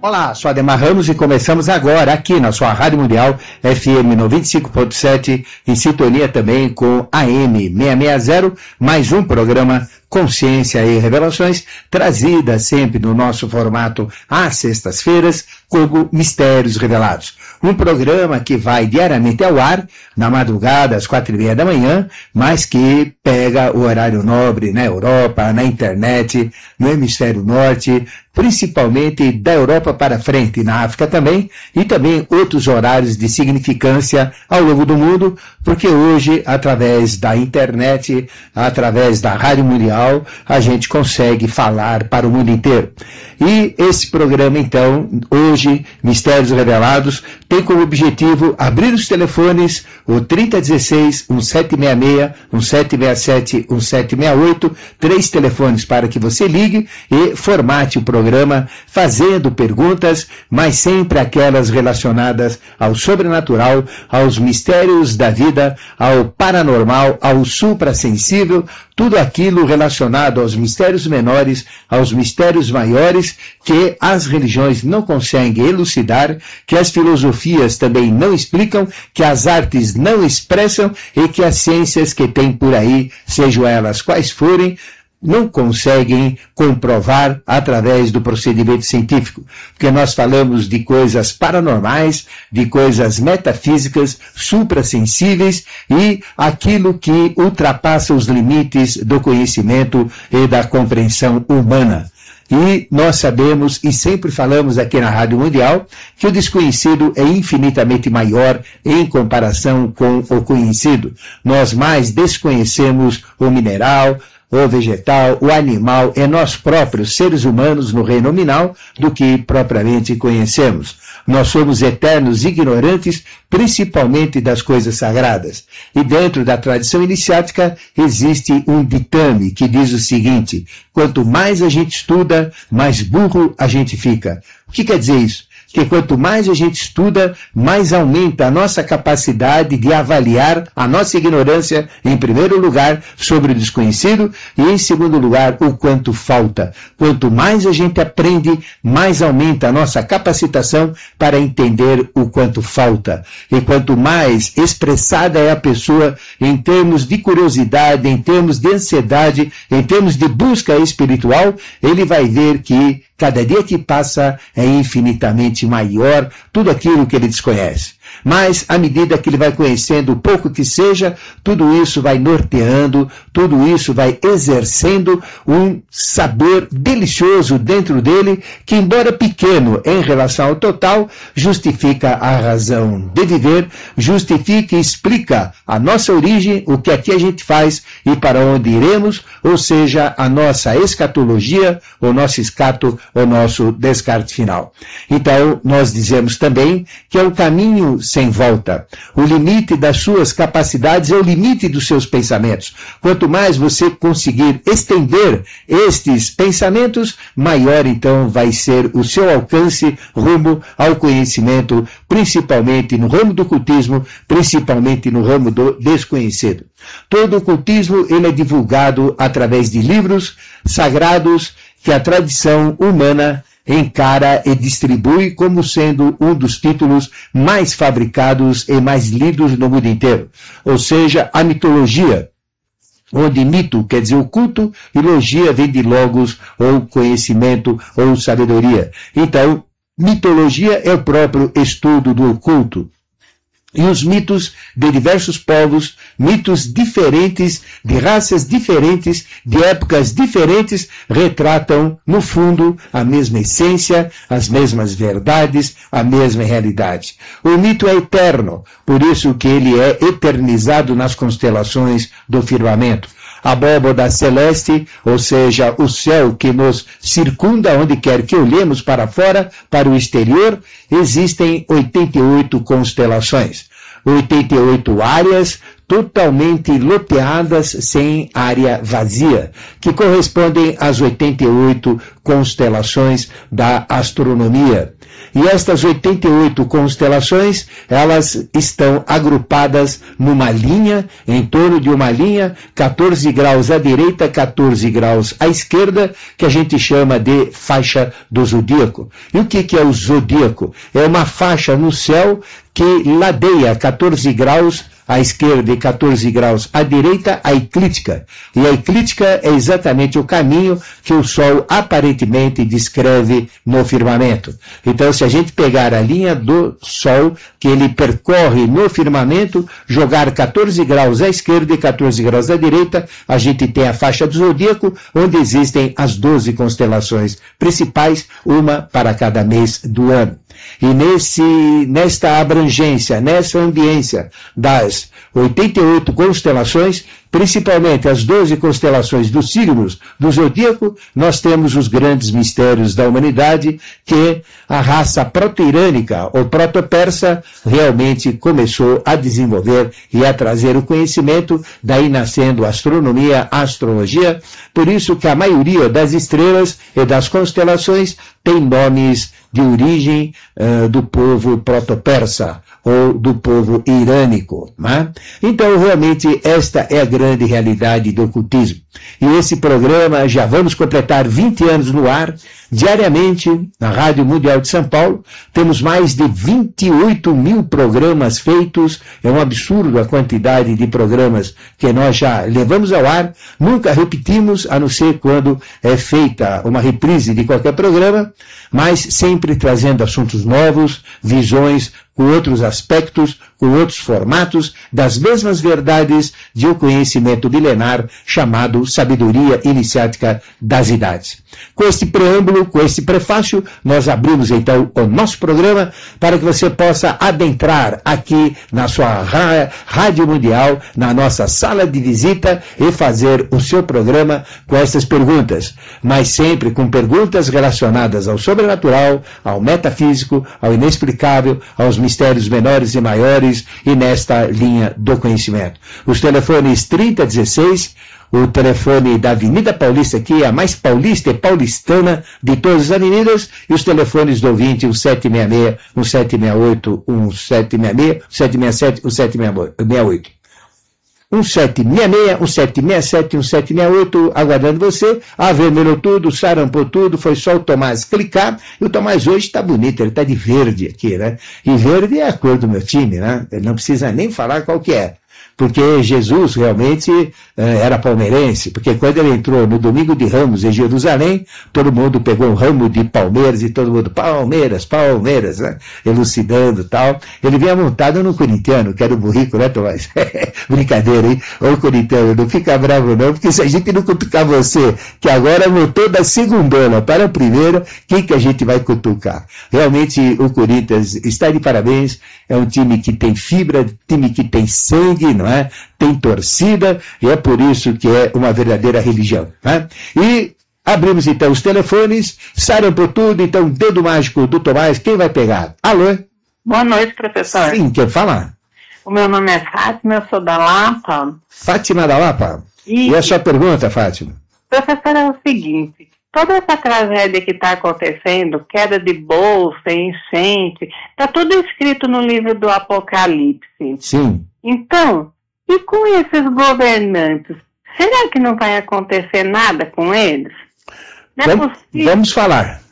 Olá, sou Ademar Ramos e começamos agora aqui na sua Rádio Mundial FM 95.7, em sintonia também com AM 660, mais um programa Consciência e Revelações, trazida sempre no nosso formato às sextas-feiras, como Mistérios Revelados. Um programa que vai diariamente ao ar, na madrugada, às 4:30 da manhã, mas que pega o horário nobre na Europa, na internet, no hemisfério norte, principalmente da Europa para frente, na África também, e também outros horários de significância ao longo do mundo, porque hoje, através da internet, através da Rádio Mundial, a gente consegue falar para o mundo inteiro. E esse programa, então, hoje, Mistérios Revelados, tem como objetivo abrir os telefones, o 3016-1766, 1767, 1768, 3 telefones para que você ligue e formate o programa fazendo perguntas, mas sempre aquelas relacionadas ao sobrenatural, aos mistérios da vida, ao paranormal, ao suprassensível, tudo aquilo relacionado aos mistérios menores, aos mistérios maiores, que as religiões não conseguem elucidar, que as filosofias também não explicam, que as artes não expressam e que as ciências que tem por aí, sejam elas quais forem, não conseguem comprovar através do procedimento científico, porque nós falamos de coisas paranormais, de coisas metafísicas, suprassensíveis e aquilo que ultrapassa os limites do conhecimento e da compreensão humana. E nós sabemos, e sempre falamos aqui na Rádio Mundial, que o desconhecido é infinitamente maior em comparação com o conhecido. Nós mais desconhecemos o mineral, o vegetal, o animal, é nós próprios, seres humanos, no reino nominal, do que propriamente conhecemos. Nós somos eternos ignorantes, principalmente das coisas sagradas. E dentro da tradição iniciática existe um ditame que diz o seguinte: quanto mais a gente estuda, mais burro a gente fica. O que quer dizer isso? Que quanto mais a gente estuda, mais aumenta a nossa capacidade de avaliar a nossa ignorância, em primeiro lugar, sobre o desconhecido, e em segundo lugar, o quanto falta. Quanto mais a gente aprende, mais aumenta a nossa capacitação para entender o quanto falta. E quanto mais expressada é a pessoa em termos de curiosidade, em termos de ansiedade, em termos de busca espiritual, ele vai ver que cada dia que passa é infinitamente maior tudo aquilo que ele desconhece. Mas, à medida que ele vai conhecendo o pouco que seja, tudo isso vai norteando, tudo isso vai exercendo um sabor delicioso dentro dele, que, embora pequeno em relação ao total, justifica a razão de viver, justifica e explica a nossa origem, o que aqui a gente faz e para onde iremos, ou seja, a nossa escatologia, o nosso escato, o nosso descarte final. Então, nós dizemos também que é um caminho sem volta. O limite das suas capacidades é o limite dos seus pensamentos. Quanto mais você conseguir estender estes pensamentos, maior então vai ser o seu alcance rumo ao conhecimento, principalmente no ramo do ocultismo, principalmente no ramo do desconhecido. Todo o ocultismo ele é divulgado através de livros sagrados que a tradição humana encara e distribui como sendo um dos títulos mais fabricados e mais lidos no mundo inteiro. Ou seja, a mitologia, onde mito quer dizer oculto e logia vem de logos, ou conhecimento, ou sabedoria. Então, mitologia é o próprio estudo do oculto. E os mitos de diversos povos, mitos diferentes, de raças diferentes, de épocas diferentes, retratam, no fundo, a mesma essência, as mesmas verdades, a mesma realidade. O mito é eterno, por isso que ele é eternizado nas constelações do firmamento. A abóbada celeste, ou seja, o céu que nos circunda onde quer que olhemos para fora, para o exterior, existem 88 constelações. 88 áreas, totalmente loteadas, sem área vazia, que correspondem às 88 constelações da astronomia. E estas 88 constelações, elas estão agrupadas numa linha, em torno de uma linha, 14 graus à direita, 14 graus à esquerda, que a gente chama de faixa do zodíaco. E o que é o zodíaco? É uma faixa no céu que ladeia 14 graus à esquerda e 14 graus à direita, a eclíptica. E a eclíptica é exatamente o caminho que o Sol aparentemente descreve no firmamento. Então, se a gente pegar a linha do Sol, que ele percorre no firmamento, jogar 14 graus à esquerda e 14 graus à direita, a gente tem a faixa do zodíaco, onde existem as 12 constelações principais, uma para cada mês do ano. E nesta abrangência, nessa ambiência das 88 constelações, principalmente as 12 constelações dos signos do zodíaco, nós temos os grandes mistérios da humanidade que a raça proto-irânica ou proto-persa realmente começou a desenvolver e a trazer o conhecimento, daí nascendo a astronomia, a astrologia. Por isso que a maioria das estrelas e das constelações tem nomes de origem do povo proto-persa ou do povo irânico. Né? Então, realmente, esta é a grande realidade do ocultismo. E esse programa, já vamos completar 20 anos no ar, diariamente, na Rádio Mundial de São Paulo. Temos mais de 28 mil programas feitos. É um absurdo a quantidade de programas que nós já levamos ao ar. Nunca repetimos, a não ser quando é feita uma reprise de qualquer programa, mas sempre trazendo assuntos novos, visões com outros aspectos, com outros formatos, das mesmas verdades de um conhecimento milenar chamado sabedoria iniciática das idades. Com este preâmbulo, com este prefácio, nós abrimos então o nosso programa para que você possa adentrar aqui na sua Rádio Mundial, na nossa sala de visita e fazer o seu programa com essas perguntas, mas sempre com perguntas relacionadas ao sobrenatural, ao metafísico, ao inexplicável, aos mistérios menores e maiores e nesta linha do conhecimento. Os telefones 3016, o telefone da Avenida Paulista, que é a mais paulista e paulistana de todas as avenidas, e os telefones do ouvinte, o 766, o 768, o 766, o 767, o 768. 1766, 1767, 1768, aguardando você. Avermelhou tudo, sarampou tudo, foi só o Tomás clicar, e o Tomás hoje está bonito, ele está de verde aqui, né? E verde é a cor do meu time, né? Ele não precisa nem falar qual que é. Porque Jesus realmente era palmeirense, porque quando ele entrou no domingo de Ramos em Jerusalém, todo mundo pegou um ramo de palmeiras e todo mundo, Palmeiras, Palmeiras, né? Elucidando e tal. Ele vinha montado no corintiano, que era o burrico, né, Tomás? Brincadeira, hein? Ô corintiano, não fica bravo não, porque se a gente não cutucar você, que agora montou da segundona para a primeira, quem que a gente vai cutucar? Realmente o Corinthians está de parabéns, é um time que tem fibra, time que tem sangue, não é? Tem torcida, e é por isso que é uma verdadeira religião. Né? E abrimos então os telefones, saíram por tudo, então dedo mágico do Tomás, quem vai pegar? Alô? Boa noite, professor. Sim, quer falar? O meu nome é Fátima, eu sou da Lapa. Fátima da Lapa? E a sua pergunta, Fátima? Professor, é o seguinte, toda essa tragédia que está acontecendo, queda de bolsa, enchente, está tudo escrito no livro do Apocalipse. Sim. Então, e com esses governantes, será que não vai acontecer nada com eles? Não é possível. Vamos falar.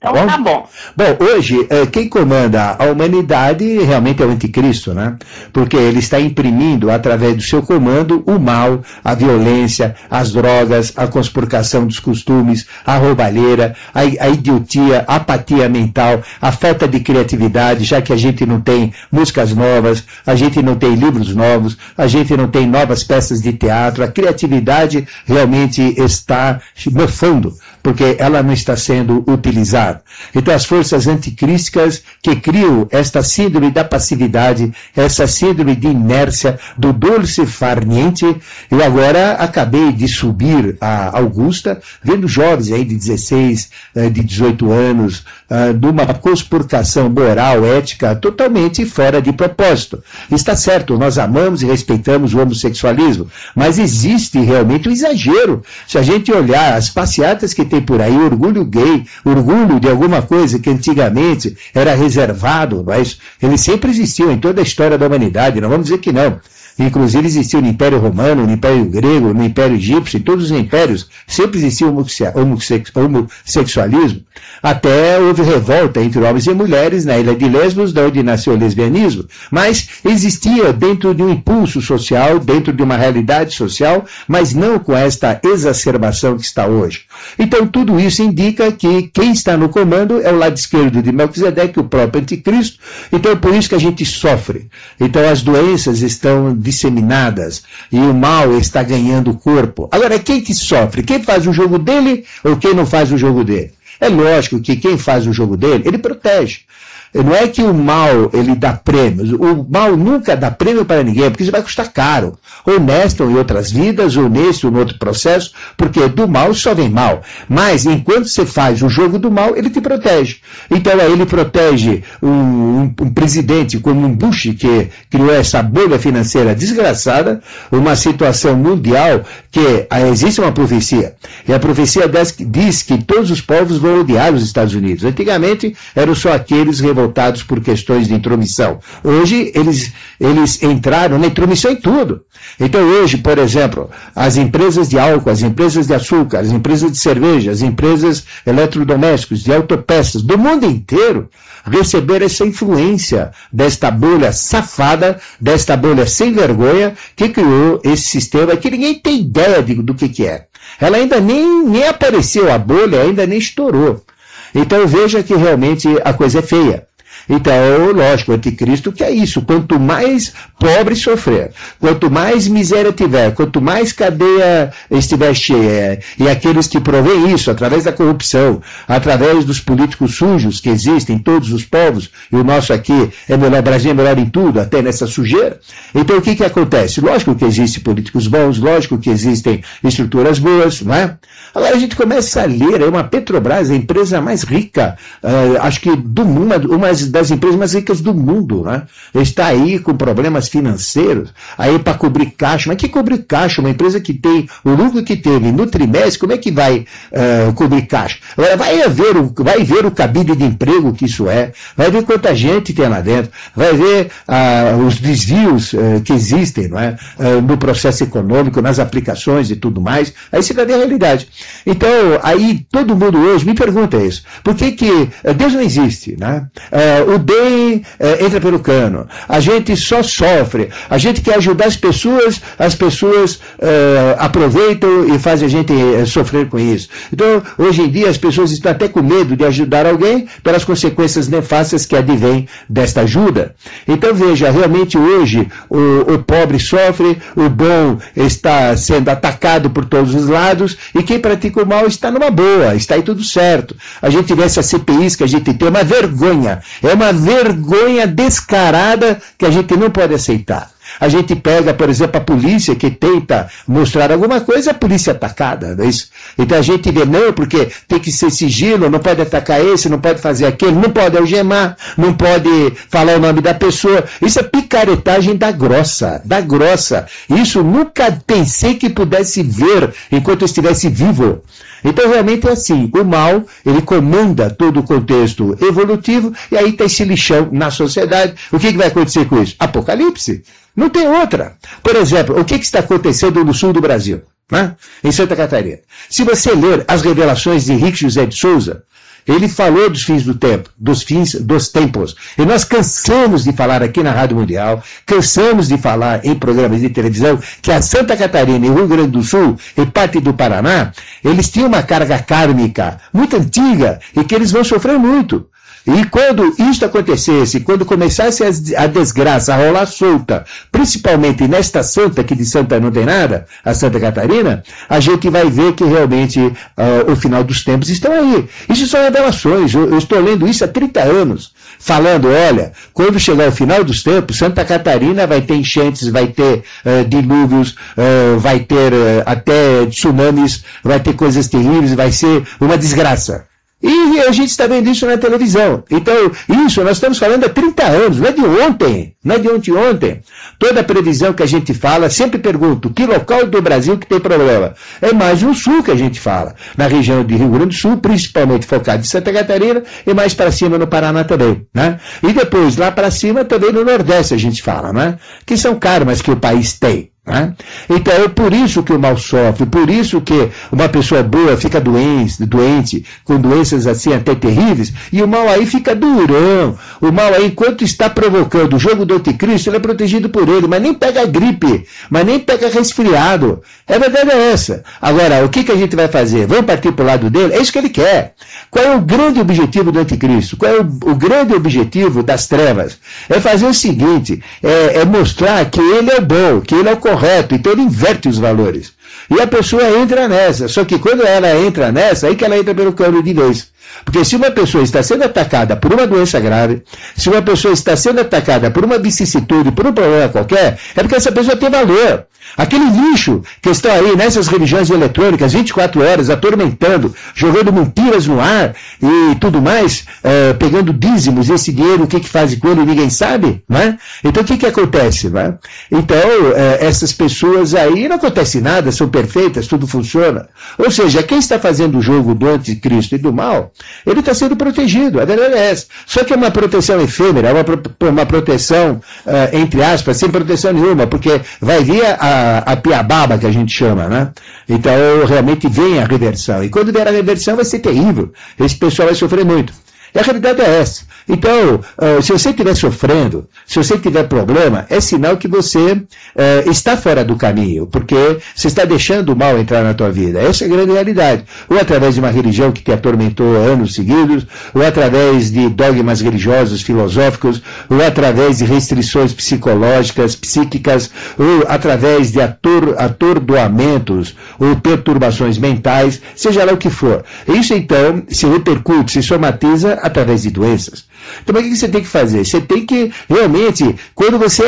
Então tá bom. Bom, hoje, quem comanda a humanidade realmente é o anticristo, né? Porque ele está imprimindo, através do seu comando, o mal, a violência, as drogas, a conspurcação dos costumes, a roubalheira, a idiotia, a apatia mental, a falta de criatividade, já que a gente não tem músicas novas, a gente não tem livros novos, a gente não tem novas peças de teatro, a criatividade realmente está mofando porque ela não está sendo utilizada. Então as forças anticrísticas que criam esta síndrome da passividade, essa síndrome de inércia, do dulce farniente. Eu agora acabei de subir a Augusta, vendo jovens aí de 16, de 18 anos, de uma conspurcação moral, ética, totalmente fora de propósito. Está certo, nós amamos e respeitamos o homossexualismo, mas existe realmente um exagero. Se a gente olhar as passeatas que tem por aí, orgulho gay, orgulho de alguma coisa que antigamente era reservado, mas ele sempre existiu em toda a história da humanidade, não vamos dizer que não. Inclusive existiu no Império Romano, no Império Grego, no Império Egípcio, em todos os impérios sempre existiu homossexualismo. Até houve revolta entre homens e mulheres na ilha de Lesbos, da onde nasceu o lesbianismo, mas existia dentro de um impulso social, dentro de uma realidade social, mas não com esta exacerbação que está hoje. Então tudo isso indica que quem está no comando é o lado esquerdo de Melquisedeque, o próprio anticristo. Então é por isso que a gente sofre. Então as doenças estão disseminadas e o mal está ganhando corpo. Agora, quem que sofre? Quem faz o jogo dele ou quem não faz o jogo dele? É lógico que quem faz o jogo dele, ele protege. Não é que o mal, ele dá prêmios. O mal nunca dá prêmio para ninguém, porque isso vai custar caro. Ou nesta ou em outras vidas, ou nesse ou no outro processo, porque do mal só vem mal. Mas, enquanto você faz o jogo do mal, ele te protege. Então, aí ele protege um presidente como um Bush, que criou essa bolha financeira desgraçada, uma situação mundial que existe uma profecia. E a profecia diz que todos os povos vão odiar os Estados Unidos. Antigamente, eram só aqueles revoltados por questões de intromissão. Hoje, eles entraram na intromissão em tudo. Então, hoje, por exemplo, as empresas de álcool, as empresas de açúcar, as empresas de cerveja, as empresas eletrodomésticos, de autopeças, do mundo inteiro, receberam essa influência desta bolha safada, desta bolha sem vergonha, que criou esse sistema que ninguém tem ideia do que é. Ela ainda nem apareceu, a bolha ainda nem estourou. Então veja que realmente a coisa é feia. Então, lógico, o anticristo que é isso, quanto mais pobre sofrer, quanto mais miséria tiver, quanto mais cadeia estiver cheia, e aqueles que provêm isso através da corrupção, através dos políticos sujos que existem em todos os povos, e o nosso aqui é melhor, o Brasil é melhor em tudo, até nessa sujeira. Então o que acontece? Lógico que existem políticos bons, lógico que existem estruturas boas, não é? Agora a gente começa a ler, é uma Petrobras, a empresa mais rica, acho que do mundo, uma das empresas mais ricas do mundo, né? Está aí com problemas financeiros, aí para cobrir caixa. Mas que cobrir caixa? Uma empresa que tem o lucro que teve no trimestre, como é que vai cobrir caixa? Agora vai ver o cabide de emprego que isso é, vai ver quanta gente tem lá dentro, vai ver os desvios que existem, não é? No processo econômico, nas aplicações e tudo mais. Aí você vai ver a realidade. Então, aí todo mundo hoje me pergunta isso. Por que Deus não existe, né? O bem entra pelo cano. A gente só sofre. A gente quer ajudar as pessoas aproveitam e fazem a gente sofrer com isso. Então, hoje em dia, as pessoas estão até com medo de ajudar alguém pelas consequências nefastas que advêm desta ajuda. Então, veja, realmente hoje o pobre sofre, o bom está sendo atacado por todos os lados e quem pratica o mal está numa boa, está aí tudo certo. A gente vê essas CPIs que a gente tem, uma vergonha. É uma vergonha descarada que a gente não pode aceitar. A gente pega, por exemplo, a polícia que tenta mostrar alguma coisa, a polícia é atacada, não é isso? Então a gente vê, não, porque tem que ser sigilo, não pode atacar esse, não pode fazer aquele, não pode algemar, não pode falar o nome da pessoa. Isso é picaretagem da grossa, da grossa. Isso nunca pensei que pudesse ver enquanto eu estivesse vivo. Então realmente é assim, o mal, ele comanda todo o contexto evolutivo e aí está esse lixão na sociedade. O que vai acontecer com isso? Apocalipse. Não tem outra. Por exemplo, o que está acontecendo no sul do Brasil, né? Em Santa Catarina? Se você ler as revelações de Henrique José de Souza, ele falou dos fins do tempo, dos fins dos tempos. E nós cansamos de falar aqui na Rádio Mundial, cansamos de falar em programas de televisão, que a Santa Catarina e o Rio Grande do Sul e parte do Paraná, eles tinham uma carga kármica muito antiga e que eles vão sofrer muito. E quando isso acontecesse, quando começasse a desgraça a rolar solta, principalmente nesta santa, que de santa não tem nada, a Santa Catarina, a gente vai ver que realmente o final dos tempos estão aí. Isso são revelações, eu estou lendo isso há 30 anos, falando, olha, quando chegar o final dos tempos, Santa Catarina vai ter enchentes, vai ter dilúvios, vai ter até tsunamis, vai ter coisas terríveis, vai ser uma desgraça. E a gente está vendo isso na televisão. Então, isso nós estamos falando há 30 anos, não é de ontem, não é de ontem. Toda previsão que a gente fala, sempre pergunto, que local do Brasil que tem problema? É mais no sul que a gente fala, na região de Rio Grande do Sul, principalmente focado em Santa Catarina, e mais para cima no Paraná também, né? E depois, lá para cima, também no Nordeste a gente fala, né? Que são karmas que o país tem. Né? Então é por isso que o mal sofre, por isso que uma pessoa boa fica doente, com doenças assim até terríveis, e o mal aí fica durão. O mal aí, enquanto está provocando o jogo do anticristo, ele é protegido por ele, mas nem pega gripe, mas nem pega resfriado. A verdade é essa. Agora, o que a gente vai fazer? Vamos partir para o lado dele? É isso que ele quer. Qual é o grande objetivo do anticristo? Qual é o grande objetivo das trevas? É fazer o seguinte, é mostrar que ele é o bom, que ele é o correto, então ele inverte os valores. E a pessoa entra nessa, só que quando ela entra nessa, aí que ela entra pelo cano de vez. Porque se uma pessoa está sendo atacada por uma doença grave, se uma pessoa está sendo atacada por uma vicissitude, por um problema qualquer, é porque essa pessoa tem valor. Aquele lixo que está aí nessas religiões eletrônicas 24 horas atormentando, jogando mentiras no ar e tudo mais, pegando dízimos, esse dinheiro, o que faz com ele, ninguém sabe, né? Então o que acontece, né? Então essas pessoas aí não acontece nada, são perfeitas, tudo funciona. Ou seja, quem está fazendo o jogo do anticristo e do mal, ele está sendo protegido, a verdade é essa. Só que é uma proteção efêmera, uma proteção, entre aspas, sem proteção nenhuma, porque vai vir a piababa que a gente chama, né? Então realmente vem a reversão. E quando vier a reversão vai ser terrível. Esse pessoal vai sofrer muito. E a realidade é essa. Então, se você estiver sofrendo, se você tiver problema, é sinal que você está fora do caminho, porque você está deixando o mal entrar na tua vida. Essa é a grande realidade. Ou através de uma religião que te atormentou anos seguidos, ou através de dogmas religiosos, filosóficos, ou através de restrições psicológicas, psíquicas, ou através de atordoamentos, ou perturbações mentais, seja lá o que for. Isso, então, se repercute, se somatiza através de doenças. Então, o que você tem que fazer? Você tem que, realmente, quando você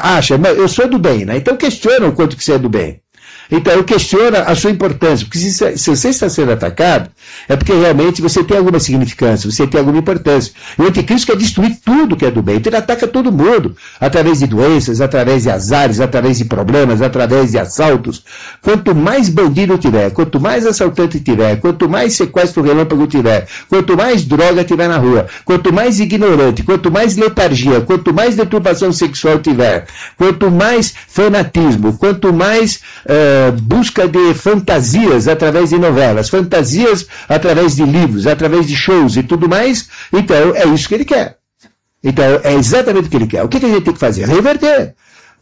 acha, eu sou do bem, né? Então questiona o quanto que você é do bem. Então, questiona a sua importância, porque se você está sendo atacado, é porque realmente você tem alguma significância, você tem alguma importância. E o anticristo quer destruir tudo que é do bem, então ele ataca todo mundo, através de doenças, através de azares, através de problemas, através de assaltos. Quanto mais bandido tiver, quanto mais assaltante tiver, quanto mais sequestro relâmpago tiver, quanto mais droga tiver na rua, quanto mais ignorante, quanto mais letargia, quanto mais deturpação sexual tiver, quanto mais fanatismo, quanto mais busca de fantasias através de novelas, fantasias através de livros, através de shows e tudo mais, então é isso que ele quer. Então é exatamente o que ele quer. O que a gente tem que fazer? Reverter.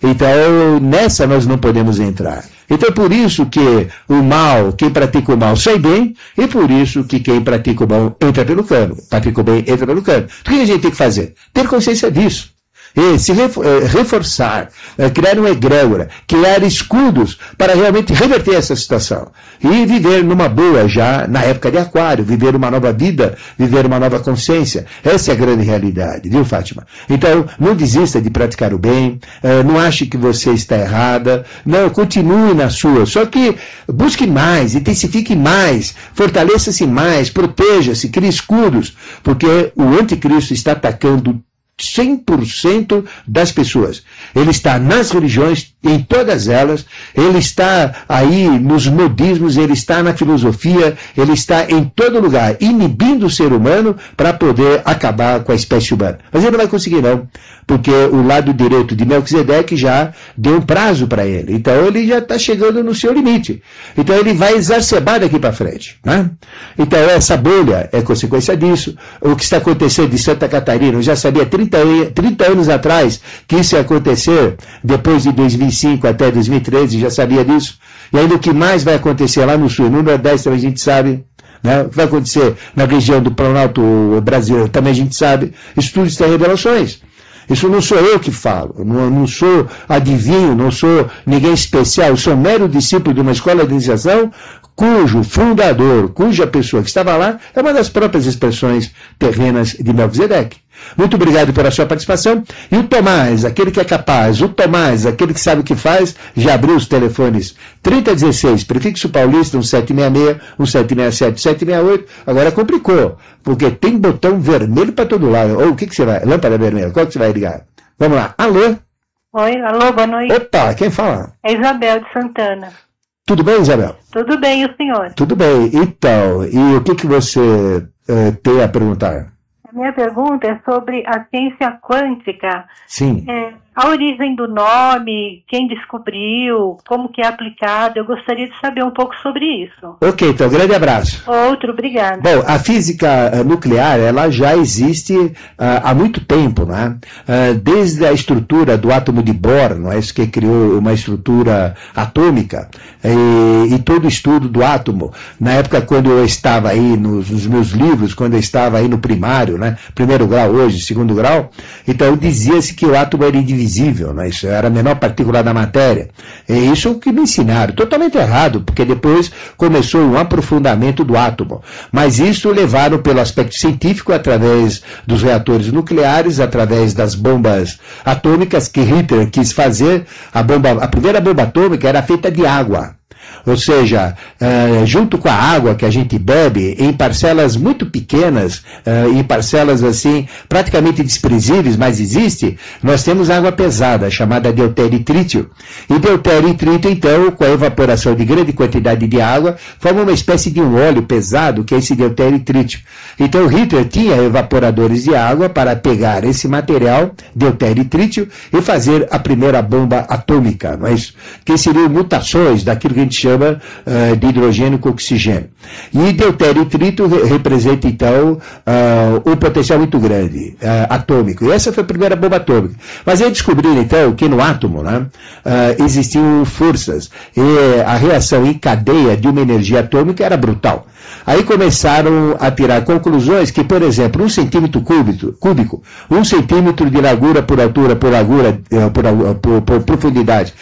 Então nessa nós não podemos entrar. Então é por isso que o mal, quem pratica o mal sai bem, e por isso que quem pratica o mal entra pelo cano. Pratica o bem entra pelo cano. O que a gente tem que fazer? Ter consciência disso. E se reforçar, criar uma egrégora, criar escudos para realmente reverter essa situação. E viver numa boa já na época de Aquário, viver uma nova vida, viver uma nova consciência. Essa é a grande realidade, viu, Fátima? Então, não desista de praticar o bem, não ache que você está errada, não, continue na sua, só que busque mais, intensifique mais, fortaleça-se mais, proteja-se, crie escudos, porque o anticristo está atacando 100% das pessoas. Ele está nas religiões, em todas elas, ele está aí nos modismos, ele está na filosofia, ele está em todo lugar, inibindo o ser humano para poder acabar com a espécie humana. Mas ele não vai conseguir não, porque o lado direito de Melquisedeque já deu um prazo para ele, então ele já está chegando no seu limite, então ele vai exacerbar daqui para frente, né? Então essa bolha é consequência disso. O que está acontecendo em Santa Catarina, eu já sabia 30 anos atrás que isso ia acontecer, depois de 2005 até 2013, já sabia disso. E ainda o que mais vai acontecer lá no sul, no Nordeste, a gente sabe, né? O que vai acontecer na região do Planalto brasileiro, também a gente sabe, estudos têm revelações. Isso não sou eu que falo, não sou adivinho, não sou ninguém especial, eu sou mero discípulo de uma escola de iniciação cujo fundador, cuja pessoa que estava lá, é uma das próprias expressões terrenas de Melquisedeque. Muito obrigado pela sua participação. E o Tomás, aquele que é capaz, o Tomás, aquele que sabe o que faz, já abriu os telefones 3016, prefixo paulista, 1766, 1767, 1768. Agora complicou, porque tem botão vermelho para todo lado. Ou o que você vai? Lâmpada vermelha, qual que você vai ligar? Vamos lá. Alô? Oi, alô, boa noite. Opa, quem fala? É Isabel de Santana. Tudo bem, Isabel? Tudo bem, e o senhor? Tudo bem. Então, e o que você tem a perguntar? A minha pergunta é sobre a ciência quântica. Sim. A origem do nome, quem descobriu, como que é aplicado, eu gostaria de saber um pouco sobre isso. Ok, então, grande abraço. Outro, obrigada. Bom, a física nuclear, ela já existe há muito tempo, né? Desde a estrutura do átomo de Bohr, não é? Isso que criou uma estrutura atômica, e todo o estudo do átomo. Na época, quando eu estava aí nos meus livros, quando eu estava aí no primário, né? Primeiro grau hoje, segundo grau, então dizia-se que o átomo era indivisível, né? Isso era a menor partícula da matéria. E isso que me ensinaram, totalmente errado, porque depois começou um aprofundamento do átomo. Mas isso levaram pelo aspecto científico, através dos reatores nucleares, através das bombas atômicas que Hitler quis fazer. A primeira bomba atômica era feita de água. Ou seja, junto com a água que a gente bebe, em parcelas muito pequenas, em parcelas assim, praticamente desprezíveis, mas existe, nós temos água pesada, chamada deutério e trítio. E deutério e trítio, então, com a evaporação de grande quantidade de água, forma uma espécie de um óleo pesado, que é esse deutério e trítio. Então, Hitler tinha evaporadores de água para pegar esse material, deutério e trítio, e fazer a primeira bomba atômica, não é isso? Que seriam mutações daquilo que a gente chama de hidrogênio com oxigênio. E deutério e trítio representa, então, um potencial muito grande, atômico. E essa foi a primeira bomba atômica. Mas aí descobriram, então, que no átomo, né, existiam forças, e a reação em cadeia de uma energia atômica era brutal. Aí começaram a tirar conclusões que, por exemplo, 1 centímetro cúbico, 1 centímetro de largura por altura, por profundidade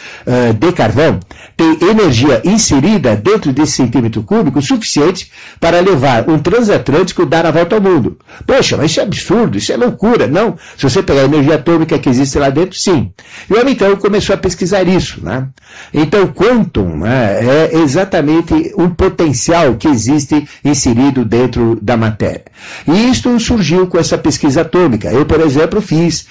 de carvão, tem energia inserida dentro desse centímetro cúbico suficiente para levar um transatlântico dar a volta ao mundo. Poxa, mas isso é absurdo, isso é loucura. Não, se você pegar a energia atômica que existe lá dentro, sim. E o homem, então, começou a pesquisar isso, né? Então, quantum, né, é exatamente um potencial que existe inserido dentro da matéria. E isto surgiu com essa pesquisa atômica. Eu, por exemplo, fiz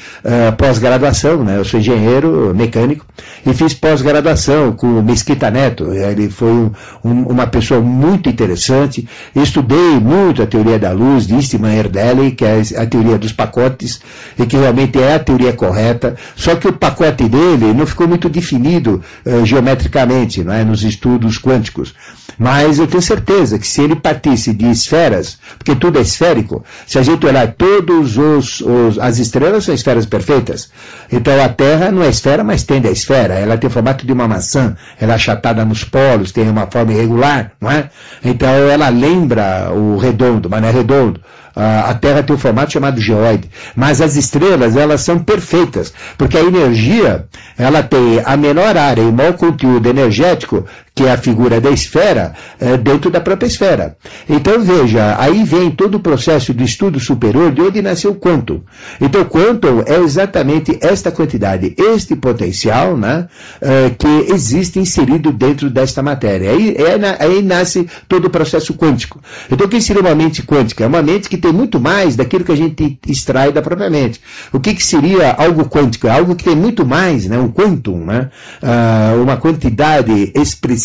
pós-graduação, né? Eu sou engenheiro mecânico, e fiz pós-graduação com o Mesquita Neto. Ele foi uma pessoa muito interessante. Estudei muito a teoria da luz de Eastman Erdely, que é a teoria dos pacotes, e que realmente é a teoria correta, só que o pacote dele não ficou muito definido geometricamente, não é, nos estudos quânticos. Mas eu tenho certeza que se ele partisse de esferas, porque tudo é esférico, se a gente olhar todos as estrelas são esferas perfeitas. Então a Terra não é esfera, mas tende à esfera. Ela tem o formato de uma maçã, ela é achatada nos polos, tem uma forma irregular, não é? Então ela lembra o redondo, mas não é redondo. A Terra tem um formato chamado geóide, mas as estrelas, elas são perfeitas, porque a energia, ela tem a menor área e o maior conteúdo energético, que é a figura da esfera, dentro da própria esfera. Então veja, aí vem todo o processo de estudo superior de onde nasceu o quantum. Então quantum é exatamente esta quantidade, este potencial, né, que existe inserido dentro desta matéria. Aí nasce todo o processo quântico. Então o que seria uma mente quântica? É uma mente que tem muito mais daquilo que a gente extrai da própria mente. O que seria algo quântico? É algo que tem muito mais, né, um quantum, né, uma quantidade expressiva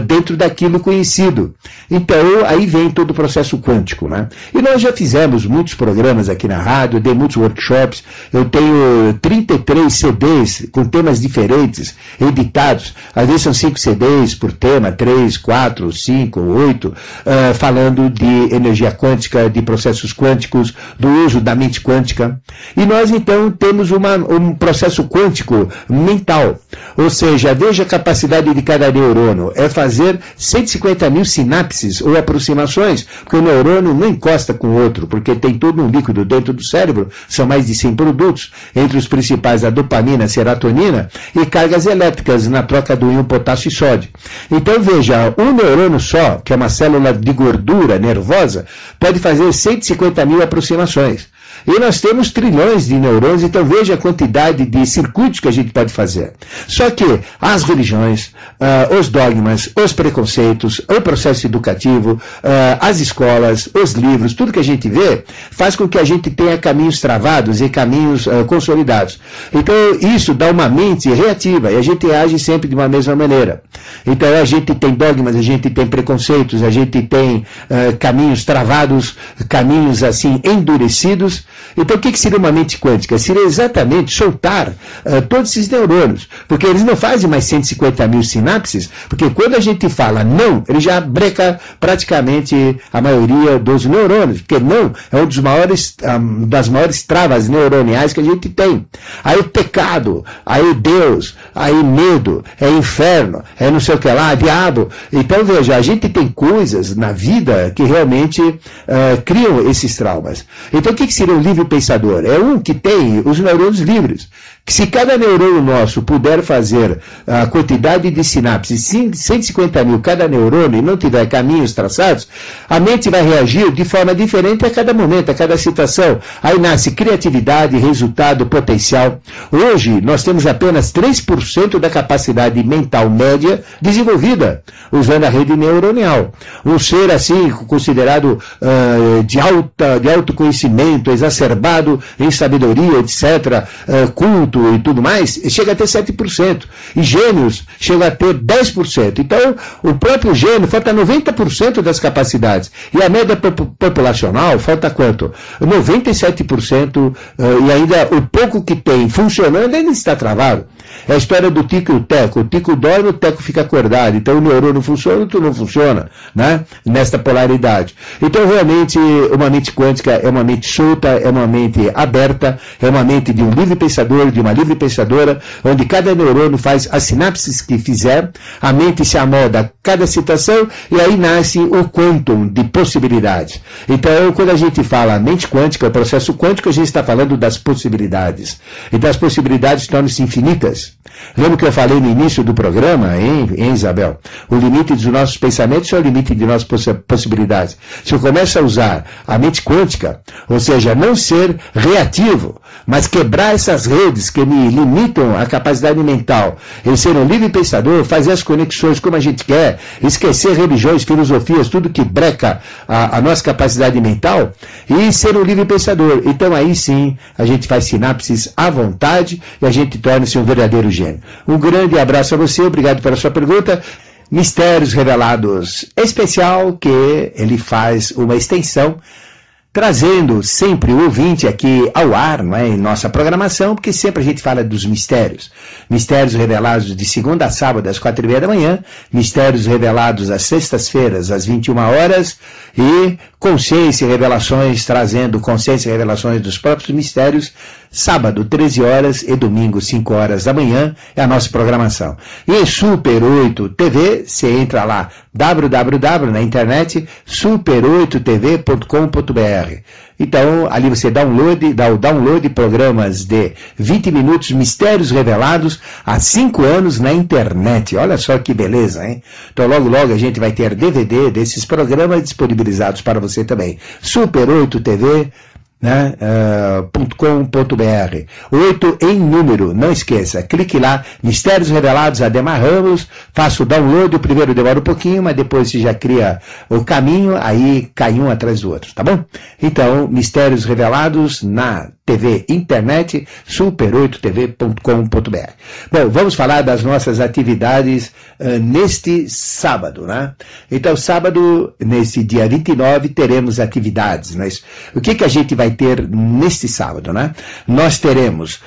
dentro daquilo conhecido. Então, aí vem todo o processo quântico, né? E nós já fizemos muitos programas aqui na rádio, dei muitos workshops, eu tenho 33 CDs com temas diferentes, editados, às vezes são 5 CDs por tema, 3, 4, 5, 8, falando de energia quântica, de de processos quânticos, do uso da mente quântica. E nós, então, temos um processo quântico mental. Ou seja, veja a capacidade de cada neurônio. É fazer 150 mil sinapses ou aproximações, porque o neurônio não encosta com o outro, porque tem todo um líquido dentro do cérebro, são mais de 100 produtos, entre os principais a dopamina, a serotonina e cargas elétricas na troca do íon potássio e sódio. Então veja, um neurônio só, que é uma célula de gordura nervosa, pode fazer 150 mil aproximações. E nós temos trilhões de neurônios, então veja a quantidade de circuitos que a gente pode fazer. Só que as religiões, os dogmas, os preconceitos, o processo educativo, as escolas, os livros, tudo que a gente vê, faz com que a gente tenha caminhos travados e caminhos consolidados. Então isso dá uma mente reativa e a gente age sempre de uma mesma maneira. Então a gente tem dogmas, a gente tem preconceitos, a gente tem caminhos travados, caminhos assim endurecidos. Então o que seria uma mente quântica? Seria exatamente soltar todos esses neurônios, porque eles não fazem mais 150 mil sinapses, porque quando a gente fala não, ele já breca praticamente a maioria dos neurônios, porque não é das maiores travas neuroniais que a gente tem. Aí pecado, aí Deus, aí medo, é inferno, é não sei o que lá, diabo. Então veja, a gente tem coisas na vida que realmente criam esses traumas. Então o que seria um livre pensador? É um que tem os neurônios livres. Que se cada neurônio nosso puder fazer a quantidade de sinapses, 150 mil cada neurônio, e não tiver caminhos traçados, a mente vai reagir de forma diferente a cada momento, a cada situação. Aí nasce criatividade, resultado, potencial. Hoje, nós temos apenas 3% da capacidade mental média desenvolvida, usando a rede neuronial. Um ser assim, considerado de alto conhecimento, exacerbado em sabedoria, etc., culto e tudo mais, chega a ter 7%. E gênios chega a ter 10%. Então, o próprio gênio falta 90% das capacidades. E a média populacional falta quanto? 97%, e ainda o pouco que tem funcionando ainda está travado. É a história do tico e o teco. O tico dorme, o teco fica acordado. Então o neurônio funciona, o outro não funciona, né? Nesta polaridade. Então realmente uma mente quântica é uma mente solta, é uma mente aberta, é uma mente de um livre pensador, de uma livre pensadora, onde cada neurônio faz as sinapses que fizer, a mente se amolda a cada situação e aí nasce o quantum de possibilidades. Então quando a gente fala mente quântica, o processo quântico, a gente está falando das possibilidades. Então as possibilidades tornam-se infinitas. Lembra que eu falei no início do programa, hein, Isabel? O limite dos nossos pensamentos é o limite de nossas possibilidades. Se eu começo a usar a mente quântica, ou seja, não ser reativo, mas quebrar essas redes que me limitam a capacidade mental, eu ser um livre pensador, fazer as conexões como a gente quer, esquecer religiões, filosofias, tudo que breca a nossa capacidade mental, e ser um livre pensador. Então aí sim, a gente faz sinapses à vontade e a gente torna-se um verdadeiro gênio. Um grande abraço a você, obrigado pela sua pergunta. Mistérios Revelados especial, que ele faz uma extensão, trazendo sempre o ouvinte aqui ao ar, não é, em nossa programação, porque sempre a gente fala dos mistérios. Mistérios revelados de segunda a sábado às 4h30 da manhã, mistérios revelados às sextas-feiras às 21 horas e consciência e revelações, trazendo consciência e revelações dos próprios mistérios, sábado 13 horas e domingo 5 horas da manhã é a nossa programação. E Super 8 TV, você entra lá, www na internet, super8tv.com.br. Então, ali você dá o download de programas de 20 minutos, mistérios revelados há 5 anos na internet. Olha só que beleza, hein? Então, logo, logo a gente vai ter DVD desses programas disponibilizados para você também. Super 8 TV, né, .com.br, 8 em número, não esqueça, clique lá, Mistérios Revelados, Ademar Ramos, faça o download, o primeiro demora um pouquinho, mas depois você já cria o caminho, aí cai um atrás do outro, tá bom? Então, Mistérios Revelados na TV internet, super8tv.com.br. Bom, vamos falar das nossas atividades neste sábado, né? Então, sábado, nesse dia 29, teremos atividades, mas o que a gente vai vai ter neste sábado, né? Nós teremos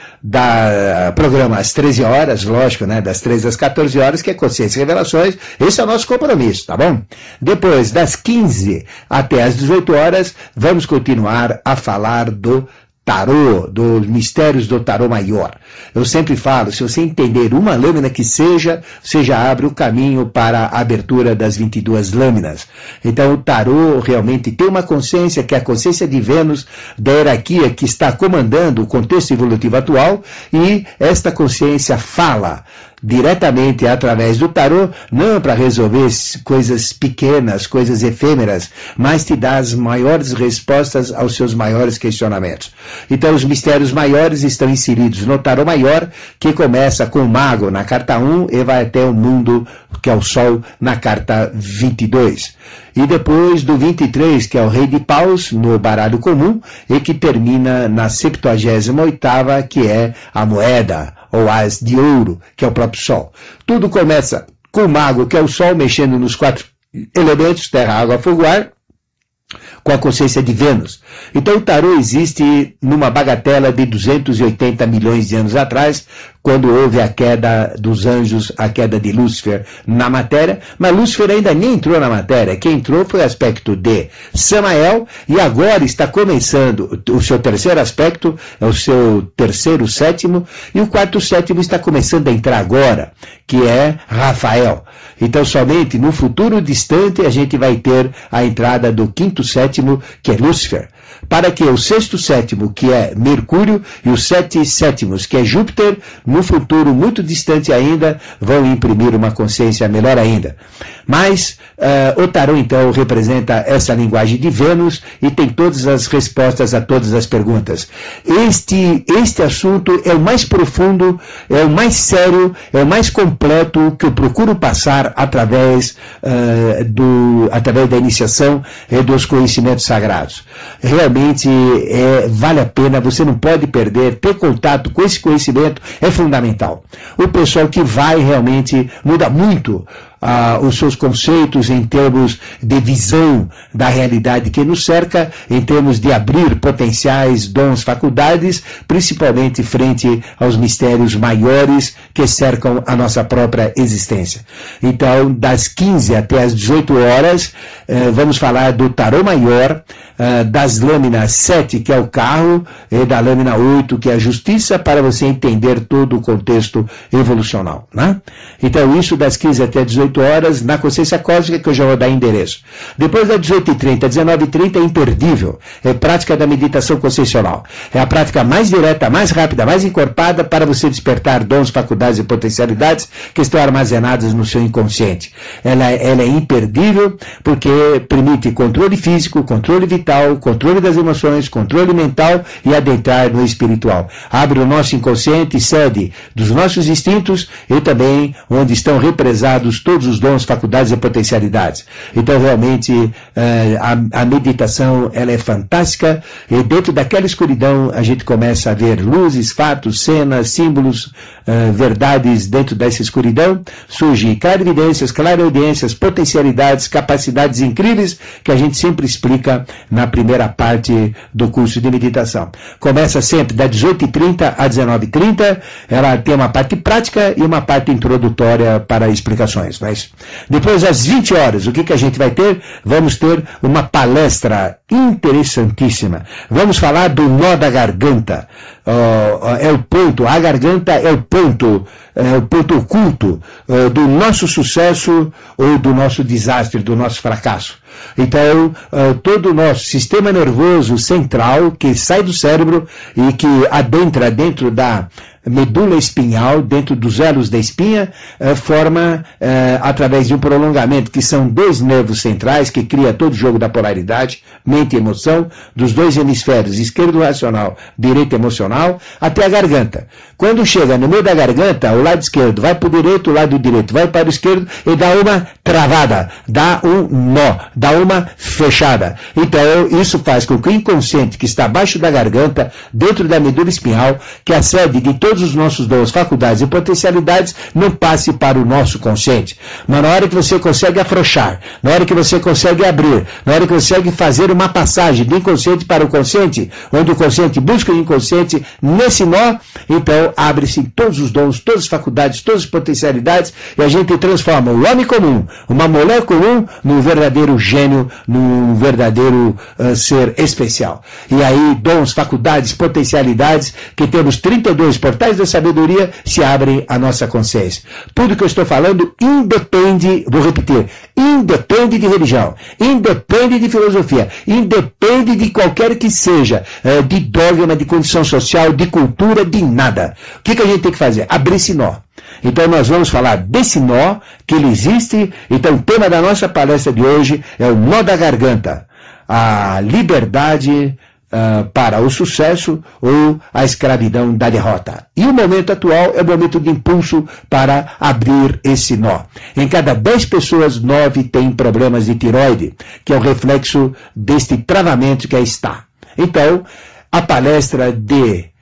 programa às 13 horas, lógico, né? Das 13 às 14 horas, que é Consciência e Revelações. Esse é o nosso compromisso, tá bom? Depois, das 15 até às 18 horas, vamos continuar a falar do tarô, dos mistérios do tarô maior. Eu sempre falo, se você entender uma lâmina que seja, você já abre o caminho para a abertura das 22 lâminas. Então o tarô realmente tem uma consciência, que é a consciência de Vênus, da hierarquia que está comandando o contexto evolutivo atual, e esta consciência fala diretamente através do tarô, não para resolver coisas pequenas, coisas efêmeras, mas te dá as maiores respostas aos seus maiores questionamentos. Então os mistérios maiores estão inseridos no tarô maior, que começa com o mago na carta 1 e vai até o mundo, que é o sol, na carta 22. E depois do 23, que é o rei de paus, no baralho comum, e que termina na 78ª, que é a moeda, ou as de ouro, que é o próprio sol. Tudo começa com o mago, que é o sol, mexendo nos 4 elementos, terra, água, fogo, ar, com a consciência de Vênus. Então o tarô existe numa bagatela de 280 milhões de anos atrás, quando houve a queda dos anjos, a queda de Lúcifer na matéria, mas Lúcifer ainda nem entrou na matéria. Quem entrou foi o aspecto de Samael, e agora está começando o seu terceiro aspecto, é o seu terceiro sétimo, e o quarto sétimo está começando a entrar agora, que é Rafael. Então somente no futuro distante a gente vai ter a entrada do quinto sétimo, que é Lúcifer, para que o sexto sétimo, que é Mercúrio, e os 7 sétimos, que é Júpiter, no futuro muito distante ainda, vão imprimir uma consciência melhor ainda. Mas o tarô então representa essa linguagem de Vênus e tem todas as respostas a todas as perguntas. Este assunto é o mais profundo, é o mais sério, é o mais completo que eu procuro passar através da iniciação e dos conhecimentos sagrados. Realmente vale a pena, você não pode perder, ter contato com esse conhecimento é fundamental. O pessoal que vai realmente muda muito os seus conceitos em termos de visão da realidade que nos cerca, em termos de abrir potenciais, dons, faculdades, principalmente frente aos mistérios maiores que cercam a nossa própria existência. Então, das 15 até as 18 horas, vamos falar do tarô maior, das lâminas 7, que é o carro, e da lâmina 8, que é a justiça, para você entender todo o contexto evolucional, né? Então, isso das 15 até 18 horas, na consciência cósmica, que eu já vou dar endereço. Depois das 18h30, 19h30 é imperdível, é prática da meditação consciencial. É a prática mais direta, mais rápida, mais encorpada para você despertar dons, faculdades e potencialidades que estão armazenadas no seu inconsciente. Ela é imperdível porque permite controle físico, controle vital, controle das emoções, controle mental e adentrar no espiritual. Abre o nosso inconsciente, sede dos nossos instintos e também onde estão represados todos os dons, faculdades e potencialidades. Então realmente a meditação ela é fantástica, e dentro daquela escuridão a gente começa a ver luzes, fatos, cenas, símbolos, verdades. Dentro dessa escuridão surgem clarividências, clareaudiências, potencialidades, capacidades incríveis que a gente sempre explica na primeira parte do curso de meditação. Começa sempre das 18h30 a 19h30, ela tem uma parte prática e uma parte introdutória para explicações. Mas depois às 20 horas, o que a gente vai ter? Vamos ter uma palestra interessantíssima. Vamos falar do nó da garganta. É o ponto, a garganta é o ponto oculto do nosso sucesso ou do nosso desastre, do nosso fracasso. Então, todo o nosso sistema nervoso central, que sai do cérebro e que adentra dentro da medula espinhal, dentro dos elos da espinha, forma, através de um prolongamento, que são 2 nervos centrais, que cria todo o jogo da polaridade, mente e emoção, dos 2 hemisférios, esquerdo racional, direito emocional, até a garganta. Quando chega no meio da garganta, o lado esquerdo vai para o direito, o lado direito vai para o esquerdo, e dá uma travada, dá um nó, dá uma fechada. Então, isso faz com que o inconsciente, que está abaixo da garganta, dentro da medula espinhal, que é a sede de todo todos os nossos dons, faculdades e potencialidades não passe para o nosso consciente. Mas na hora que você consegue afrouxar, na hora que você consegue abrir, na hora que você consegue fazer uma passagem do inconsciente para o consciente, onde o consciente busca o inconsciente, nesse nó, então abre-se todos os dons, todas as faculdades, todas as potencialidades, e a gente transforma o homem comum, uma mulher comum, num verdadeiro gênio, num verdadeiro ser especial. E aí, dons, faculdades, potencialidades, que temos 32 portais da sabedoria, se abrem à nossa consciência. Tudo que eu estou falando independe, vou repetir, independe de religião, independe de filosofia, independe de qualquer que seja, de dogma, de condição social, de cultura, de nada. O que a gente tem que fazer? Abrir esse nó. Então nós vamos falar desse nó, que ele existe. Então o tema da nossa palestra de hoje é o nó da garganta. A liberdade para o sucesso ou a escravidão da derrota. E o momento atual é o momento de impulso para abrir esse nó. Em cada 10 pessoas, 9 têm problemas de tireoide, que é o reflexo deste travamento que aí está. Então, a palestra de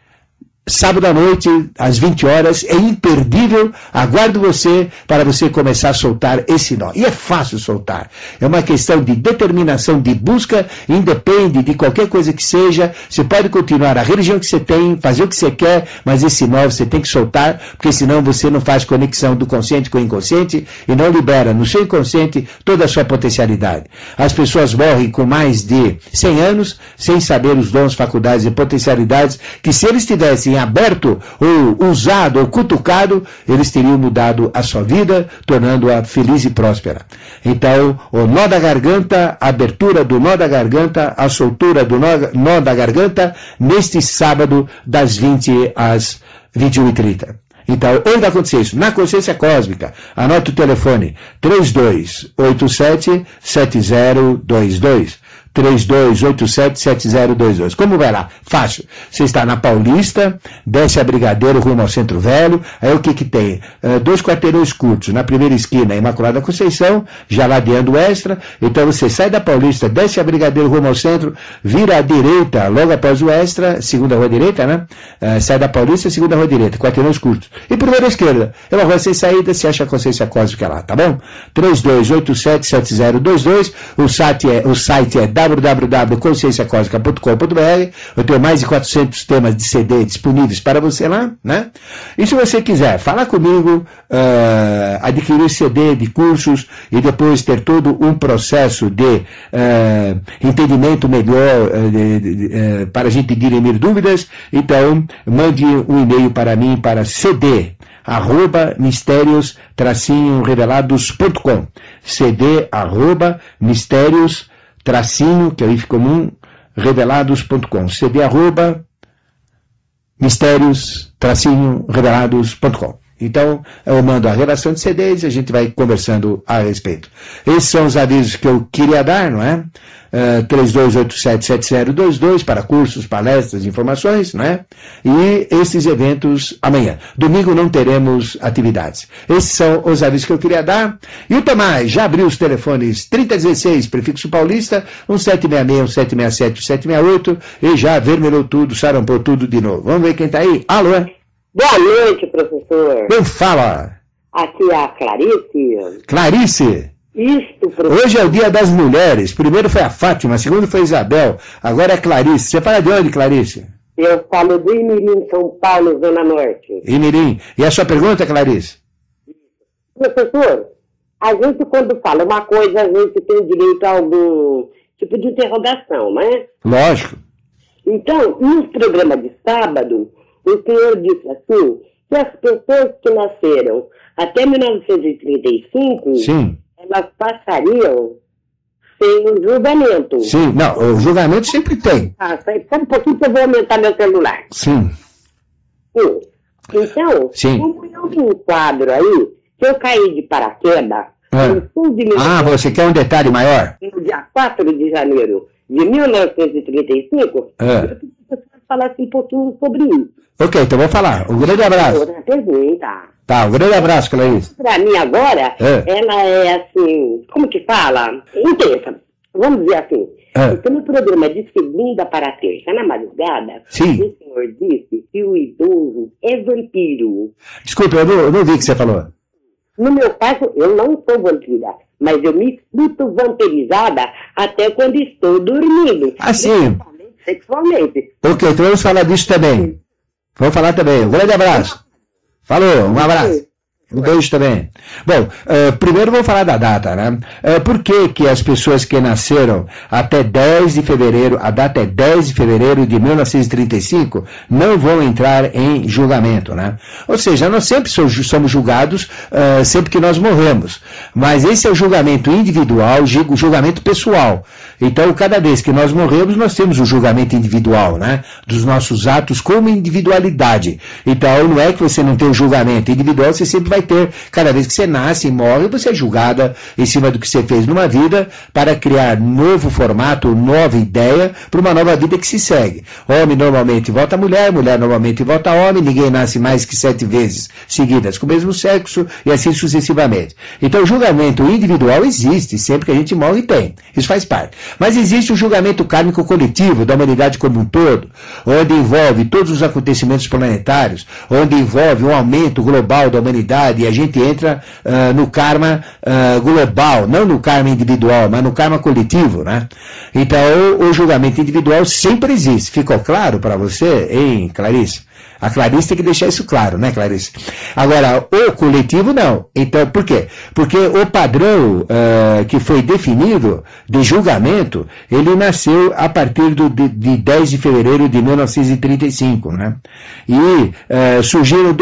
sábado à noite, às 20 horas, é imperdível. Aguardo você para você começar a soltar esse nó. E é fácil soltar. É uma questão de determinação, de busca, independe de qualquer coisa que seja. Você pode continuar a religião que você tem, fazer o que você quer, mas esse nó você tem que soltar, porque senão você não faz conexão do consciente com o inconsciente e não libera no seu inconsciente toda a sua potencialidade. As pessoas morrem com mais de 100 anos sem saber os dons, faculdades e potencialidades que, se eles tivessem aberto, ou usado, ou cutucado, eles teriam mudado a sua vida, tornando-a feliz e próspera. Então, o nó da garganta, a abertura do nó da garganta, a soltura do nó da garganta, neste sábado, das 20 às 21h30. Então, onde vai acontecer isso? Na consciência cósmica. Anota o telefone, 3287-7022. 3287-7022. Como vai lá? Fácil. Você está na Paulista, desce a Brigadeiro rumo ao Centro Velho, aí o que que tem? 2 quarteirões curtos, na primeira esquina, Imaculada Conceição, já ladeando o Extra, então você sai da Paulista, desce a Brigadeiro rumo ao centro, vira à direita, logo após o Extra, segunda rua direita, né? Sai da Paulista, segunda rua direita, quarteirões curtos. E primeira esquerda, é uma rua sem saída, você acha a consciência cósmica lá, tá bom? 3287-7022, o site é www.conscienciacósmica.com.br. Eu tenho mais de 400 temas de CD disponíveis para você lá, né? E se você quiser falar comigo, adquirir CD de cursos e depois ter todo um processo de entendimento melhor para a gente dirimir dúvidas, então mande um e-mail para mim para cd@mistérios-revelados.com, cd@mistérios que é o if comum, revelados.com, cd@mistérios-revelados.com. Então, eu mando a relação de CDs e a gente vai conversando a respeito. Esses são os avisos que eu queria dar, não é? 3287-7022 para cursos, palestras, informações, não é? E esses eventos amanhã. Domingo não teremos atividades. Esses são os avisos que eu queria dar. E o Tomás já abriu os telefones 3016, prefixo paulista, 1766, 1767, 1768 e já vermelhou tudo, sarampou tudo de novo. Vamos ver quem está aí. Alô? Boa noite, professor. Quem fala? Aqui é a Clarice. Clarice? Isto, professor. Hoje é o dia das mulheres. Primeiro foi a Fátima, segundo foi a Isabel, agora é a Clarice. Você fala de onde, Clarice? Eu falo do Imirim, São Paulo, Zona Norte. Imirim. E a sua pergunta, Clarice? Professor, a gente quando fala uma coisa, a gente tem direito a algum tipo de interrogação, não é? Lógico. Então, nos programas de sábado, o senhor disse assim, que as pessoas que nasceram até 1935, sim, elas passariam sem o julgamento. Sim, não, o julgamento sempre tem. Só um pouquinho que eu vou aumentar meu celular. Sim. Sim. Então, sim, como eu vi um quadro aí, que eu caí de paraquedas, você quer um detalhe maior? No dia 4 de janeiro de 1935, eu queria que você falasse um pouquinho sobre isso. Ok, então vou falar. Um grande abraço. Outra pergunta. Tá, um grande abraço, Clarice. Para mim agora, ela é assim, como que fala? Intensa. Vamos dizer assim, Porque no programa de segunda para terça, na madrugada, Sim. o senhor disse que o idoso é vampiro. Desculpa, eu não vi o que você falou. No meu caso, eu não sou vampira, mas eu me sinto vampirizada até quando estou dormindo. Ah, sim. Sexualmente. Ok, então vamos falar disso também. Vamos falar também. Um grande abraço. Falou, um abraço. Um beijo também. Bom, primeiro vamos falar da data, né? Por que as pessoas que nasceram até 10 de fevereiro, a data é 10 de fevereiro de 1935, não vão entrar em julgamento, né? Ou seja, nós sempre somos julgados sempre que nós morremos. Mas esse é o julgamento individual, o julgamento pessoal. Então, cada vez que nós morremos, nós temos o julgamento individual, né? Dos nossos atos como individualidade. Então, não é que você não tem o julgamento individual, você sempre vai ter, cada vez que você nasce e morre, você é julgada em cima do que você fez numa vida para criar novo formato, nova ideia para uma nova vida que se segue. Homem normalmente vota mulher, mulher normalmente vota homem, ninguém nasce mais que 7 vezes seguidas com o mesmo sexo e assim sucessivamente. Então o julgamento individual existe, sempre que a gente morre tem, isso faz parte. Mas existe o julgamento kármico coletivo da humanidade como um todo, onde envolve todos os acontecimentos planetários, onde envolve um aumento global da humanidade, e a gente entra no karma global, não no karma individual, mas no karma coletivo, né? Então, o julgamento individual sempre existe. Ficou claro para você, hein, Clarice? A Clarice tem que deixar isso claro, né, Clarice? Agora, o coletivo não. Então, por quê? Porque o padrão que foi definido de julgamento, ele nasceu a partir de 10 de fevereiro de 1935, né? E surgiram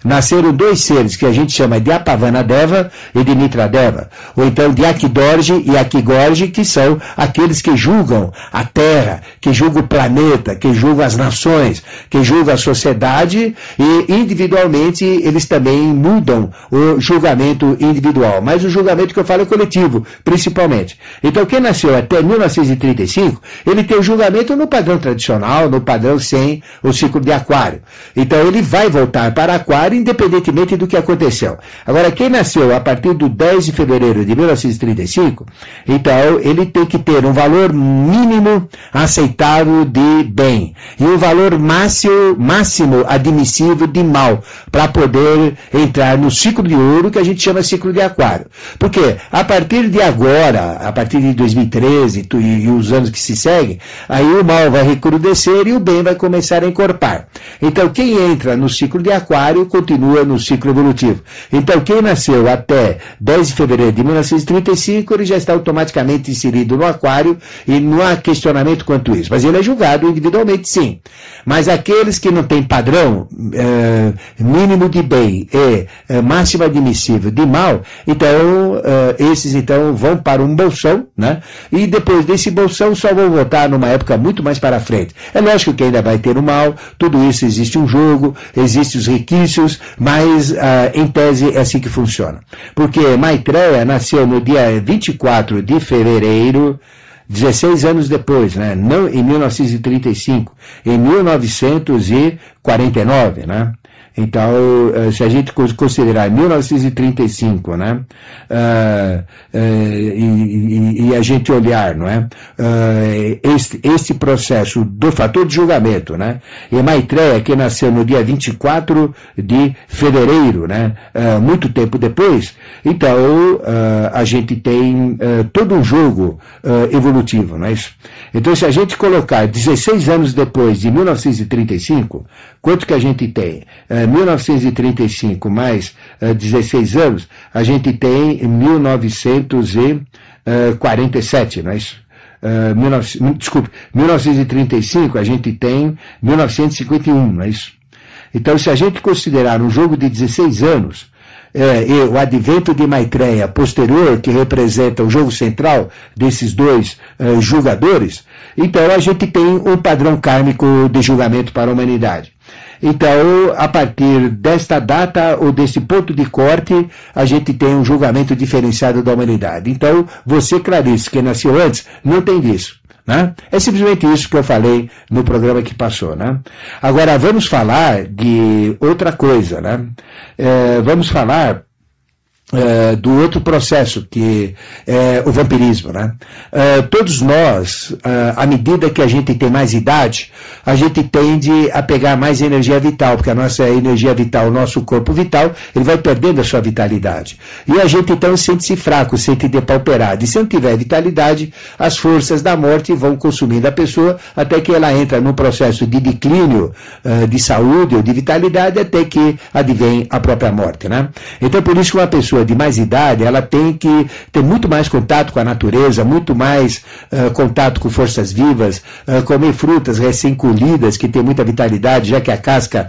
nasceram dois seres que a gente chama de Apavanadeva e de Mitradeva, ou então de Akidorje e Akigorje, que são aqueles que julgam a Terra, que julgam o planeta, que julgam as nações, que julgam a sociedade, e individualmente eles também mudam o julgamento individual, mas o julgamento que eu falo é coletivo, principalmente. Então quem nasceu até 1935, ele tem o julgamento no padrão tradicional, no padrão sem o ciclo de Aquário. Então ele vai voltar para Aquário independentemente do que aconteceu. Agora quem nasceu a partir do 10 de fevereiro de 1935, então ele tem que ter um valor mínimo aceitável de bem e um valor máximo admissível de mal, para poder entrar no ciclo de ouro, que a gente chama ciclo de Aquário. Porque a partir de agora, a partir de 2013 e os anos que se seguem, aí o mal vai recrudescer e o bem vai começar a encorpar. Então quem entra no ciclo de Aquário continua no ciclo evolutivo. Então quem nasceu até 10 de fevereiro de 1935, ele já está automaticamente inserido no Aquário e não há questionamento quanto isso. Mas ele é julgado individualmente, sim. Mas aqueles que não têm padrão mínimo de bem e máximo admissível de mal, então esses então vão para um bolsão, né? E depois desse bolsão só vão voltar numa época muito mais para frente. É lógico que ainda vai ter o mal, tudo isso existe um jogo, existem os requisitos, mas em tese é assim que funciona. Porque Maitreya nasceu no dia 24 de fevereiro, 16 anos depois, né? Não em 1935, em 1949, né? Então, se a gente considerar 1935, né? E a gente olhar, não é? Este processo do fator de julgamento, né? E Maitreya, que nasceu no dia 24 de fevereiro, né? Muito tempo depois, então a gente tem todo um jogo evolutivo, não é isso? Então, se a gente colocar 16 anos depois de 1935, quanto que a gente tem? 1935 mais 16 anos, a gente tem 1947, não é isso? 1935, a gente tem 1951, não é isso? Então, se a gente considerar um jogo de 16 anos, e o advento de Maitreya posterior, que representa o jogo central desses dois julgadores, então a gente tem um padrão kármico de julgamento para a humanidade. Então, a partir desta data ou desse ponto de corte, a gente tem um julgamento diferenciado da humanidade. Então, você, Clarice, que nasceu antes, não tem disso. Né? É simplesmente isso que eu falei no programa que passou. Né? Agora, vamos falar de outra coisa. Né? Vamos falar do outro processo, que é o vampirismo, né? Todos nós, à medida que a gente tem mais idade, a gente tende a pegar mais energia vital, porque a nossa energia vital, o nosso corpo vital, ele vai perdendo a sua vitalidade. E a gente então sente-se fraco, sente depauperado. E se não tiver vitalidade, as forças da morte vão consumindo a pessoa até que ela entra num processo de declínio de saúde ou de vitalidade, até que advém a própria morte, né? Então, por isso que uma pessoa de mais idade, ela tem que ter muito mais contato com a natureza, muito mais contato com forças vivas, comer frutas recém-colhidas, que tem muita vitalidade, já que a casca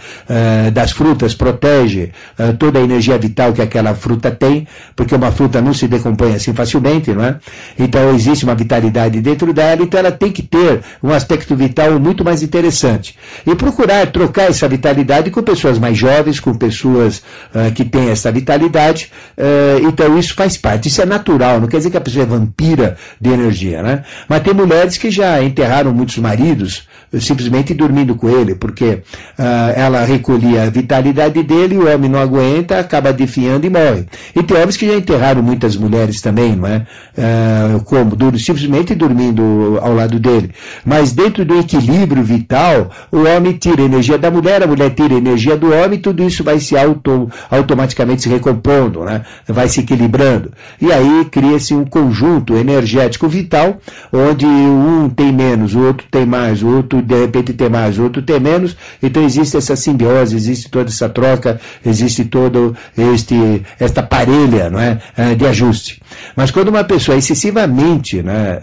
das frutas protege toda a energia vital que aquela fruta tem, porque uma fruta não se decompõe assim facilmente, não é? Então existe uma vitalidade dentro dela, então ela tem que ter um aspecto vital muito mais interessante. E procurar trocar essa vitalidade com pessoas mais jovens, com pessoas que têm essa vitalidade. Então isso faz parte, isso é natural, não quer dizer que a pessoa é vampira de energia, né? Mas tem mulheres que já enterraram muitos maridos simplesmente dormindo com ele, porque ela recolhia a vitalidade dele, o homem não aguenta, acaba definhando e morre. E tem homens que já enterraram muitas mulheres também, não é? Simplesmente dormindo ao lado dele. Mas dentro do equilíbrio vital, o homem tira a energia da mulher, a mulher tira a energia do homem, tudo isso vai se automaticamente se recompondo, né? Vai se equilibrando. E aí cria-se um conjunto energético vital, onde um tem menos, o outro tem mais, o outro de repente tem mais, o outro tem menos. Então existe essa simbiose, existe toda essa troca, existe todo esta parelha, não é? De ajuste. Mas quando uma pessoa excessivamente, né,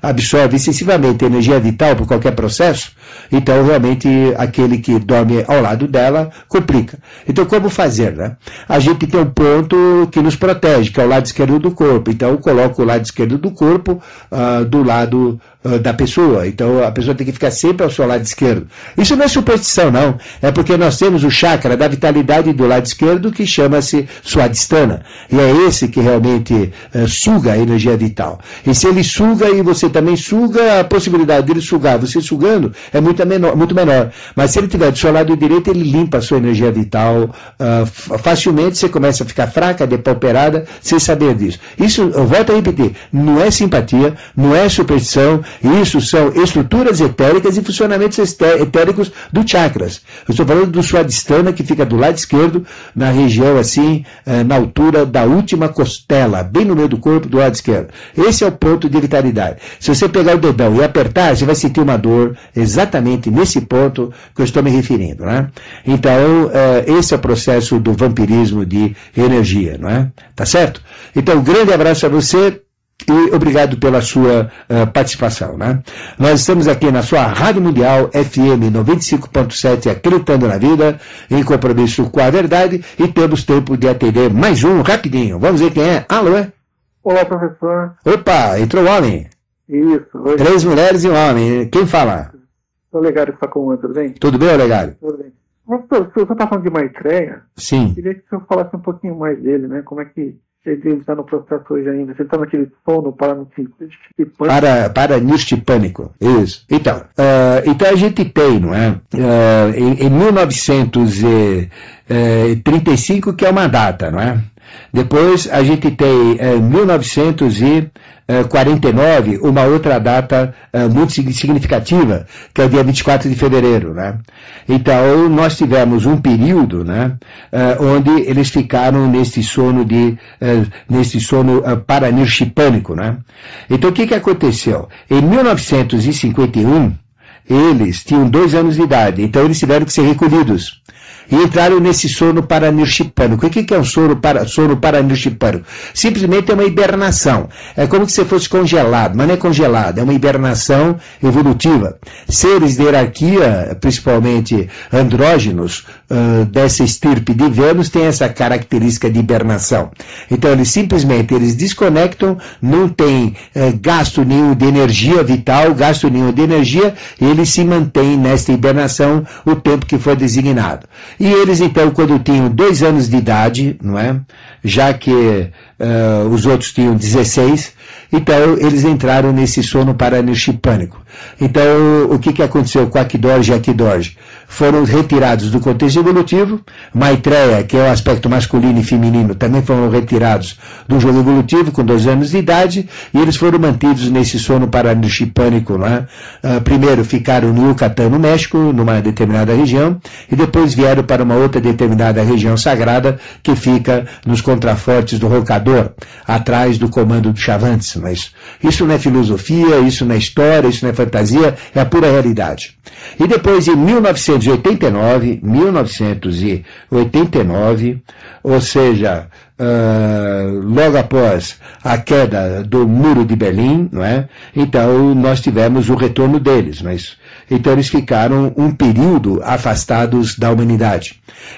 absorve excessivamente energia vital por qualquer processo, então realmente aquele que dorme ao lado dela complica. Então como fazer, né? A gente tem um ponto que nos protege, que é o lado esquerdo do corpo. Então eu coloco o lado esquerdo do corpo do lado da pessoa. Então a pessoa tem que ficar sempre ao seu lado esquerdo. Isso não é superstição, não. É porque nós temos o chakra da vitalidade do lado esquerdo, que chama-se Swadhisthana. E é esse que realmente suga a energia vital. E se ele suga e você também suga, a possibilidade dele sugar, você sugando, é muito menor. Mas se ele estiver do seu lado direito, ele limpa a sua energia vital facilmente, você começa a ficar fraca, depauperada, sem saber disso. Isso, eu volto a repetir, não é simpatia, não é superstição, isso são estruturas etéricas e funcionamentos etéricos dos chakras. Eu estou falando do Swadhisthana, que fica do lado esquerdo, na região assim, na altura da última costela, bem no meio do corpo, do lado esquerdo. Esse é o ponto de vitalidade. Se você pegar o dedão e apertar, você vai sentir uma dor exatamente nesse ponto que eu estou me referindo, né? Então, esse é o processo do vampirismo de energia, não é? Tá certo? Então, um grande abraço a você e obrigado pela sua participação, né? Nós estamos aqui na sua Rádio Mundial FM 95.7, acreditando na vida, em compromisso com a verdade, e temos tempo de atender mais um rapidinho. Vamos ver quem é. Alô, é? Olá, professor. Opa, entrou o homem. Isso. Oi. 3 mulheres e um homem. Quem fala? Sou Olegário Facomã, tudo bem? Tudo bem, Olegário? Tudo bem. Professor, o senhor está falando de Maitreya? Sim. Queria que o senhor falasse um pouquinho mais dele, né? Como é que ele está no processo hoje ainda? Se ele está naquele sono paranistipânico. Isso. Então a gente tem, não é? Em 1935, que é uma data, não é? Depois a gente tem 1949, uma outra data muito significativa, que é o dia 24 de fevereiro, né? Então nós tivemos um período, né, onde eles ficaram nesse sono paranirshipânico, né? Então o que aconteceu? Em 1951 eles tinham 2 anos de idade, então eles tiveram que ser recolhidos. E entraram nesse sono paranirshipânico. O que é um sono paranirshipânico? Simplesmente é uma hibernação. É como se você fosse congelado, mas não é congelado, é uma hibernação evolutiva. Seres de hierarquia, principalmente andrógenos, dessa estirpe de Vênus, têm essa característica de hibernação. Então eles simplesmente desconectam, não tem gasto nenhum de energia vital, gasto nenhum de energia, e eles se mantêm nesta hibernação o tempo que foi designado. E eles, então, quando tinham 2 anos de idade, não é? Já que os outros tinham 16, então eles entraram nesse sono paranirshipânico. Então, o que aconteceu com Akidorje e Akidorje? foram retirados do contexto evolutivo. Maitreya, que é o aspecto masculino e feminino, também foram retirados do jogo evolutivo com 2 anos de idade, e eles foram mantidos nesse sono paranichipânico lá. Primeiro ficaram no Yucatán, no México, numa determinada região, e depois vieram para uma outra determinada região sagrada, que fica nos contrafortes do Roncador, atrás do comando do Chavantes. Mas isso não é filosofia, isso não é história, isso não é fantasia, é a pura realidade. E depois, em 1989, ou seja, logo após a queda do Muro de Berlim, não é? Então nós tivemos o retorno deles, então eles ficaram um período afastados da humanidade.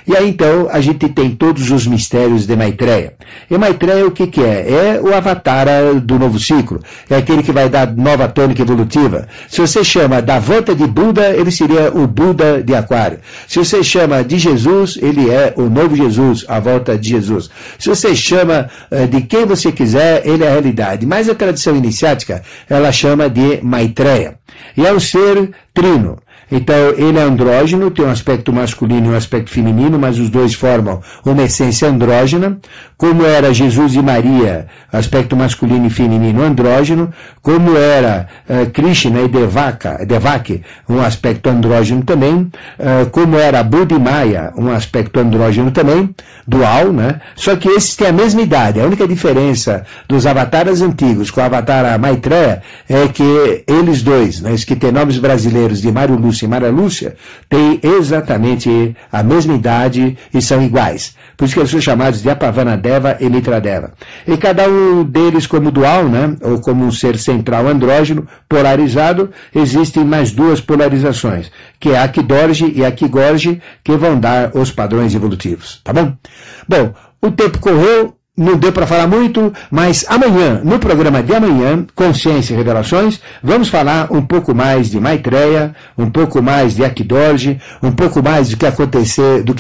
E aí então a gente tem todos os mistérios de Maitreya. E Maitreya o que é? É o avatar do novo ciclo, é aquele que vai dar nova tônica evolutiva. Se você chama da volta de Buda, ele seria o Buda de Aquário. Se você chama de Jesus, ele é o novo Jesus, a volta de Jesus. Se você chama de quem você quiser, ele é a realidade. Mas a tradição iniciática, ela chama de Maitreya. E é um ser trino. Então, ele é andrógeno, tem um aspecto masculino e um aspecto feminino, mas os dois formam uma essência andrógena, como era Jesus e Maria, aspecto masculino e feminino andrógeno, como era Krishna e Devaki, um aspecto andrógeno também, como era Buda e Maya, um aspecto andrógeno também, dual, né? Só que esses têm a mesma idade. A única diferença dos avatares antigos com o avatar Maitreya é que eles dois, né, os que têm nomes brasileiros de Mário Lúcio e Maria Lúcia, têm exatamente a mesma idade e são iguais. Por isso que eles são chamados de Apavanadeva e Mitradeva. E cada um deles como dual, né, ou como um ser central andrógeno, polarizado, existem mais 2 polarizações, que é a Akidorji e a Akigorji, que vão dar os padrões evolutivos. Tá bom? Bom, o tempo correu, não deu para falar muito, mas amanhã, no programa de amanhã, Consciência e Revelações, vamos falar um pouco mais de Maitreya, um pouco mais de Akidorji, um pouco mais do que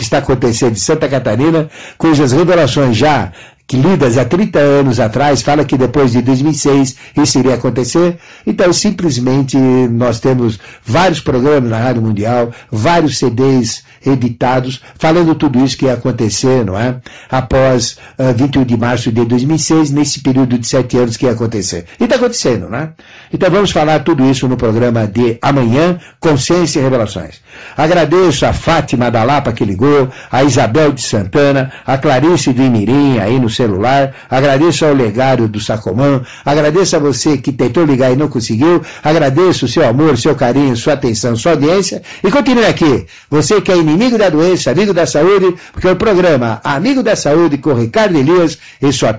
está acontecendo em Santa Catarina, cujas revelações já que lidas há 30 anos atrás, fala que depois de 2006 isso iria acontecer. Então, simplesmente, nós temos vários programas na Rádio Mundial, vários CDs editados, falando tudo isso que ia acontecer, não é? Após 21 de março de 2006, nesse período de 7 anos que ia acontecer. E está acontecendo, né? Então, vamos falar tudo isso no programa de amanhã, Consciência e Revelações. Agradeço a Fátima da Lapa que ligou, a Isabel de Santana, a Clarice do Imirim, aí no celular, agradeço ao Legário do Sacomã, agradeço a você que tentou ligar e não conseguiu, agradeço o seu amor, seu carinho, sua atenção, sua audiência, e continue aqui, você que é inimigo da doença, amigo da saúde, porque é o programa Amigo da Saúde com Ricardo Elias e sua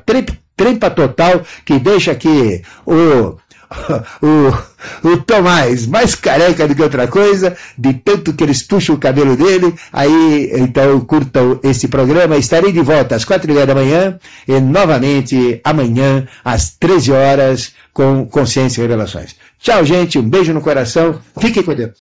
trempa total, que deixa aqui o Tomás mais careca do que outra coisa, de tanto que eles puxam o cabelo dele. Aí, então, curtam esse programa. Estarei de volta às 4h30 da manhã e novamente amanhã às 13 horas com Consciência e Revelações. Tchau, gente, um beijo no coração, fiquem com Deus.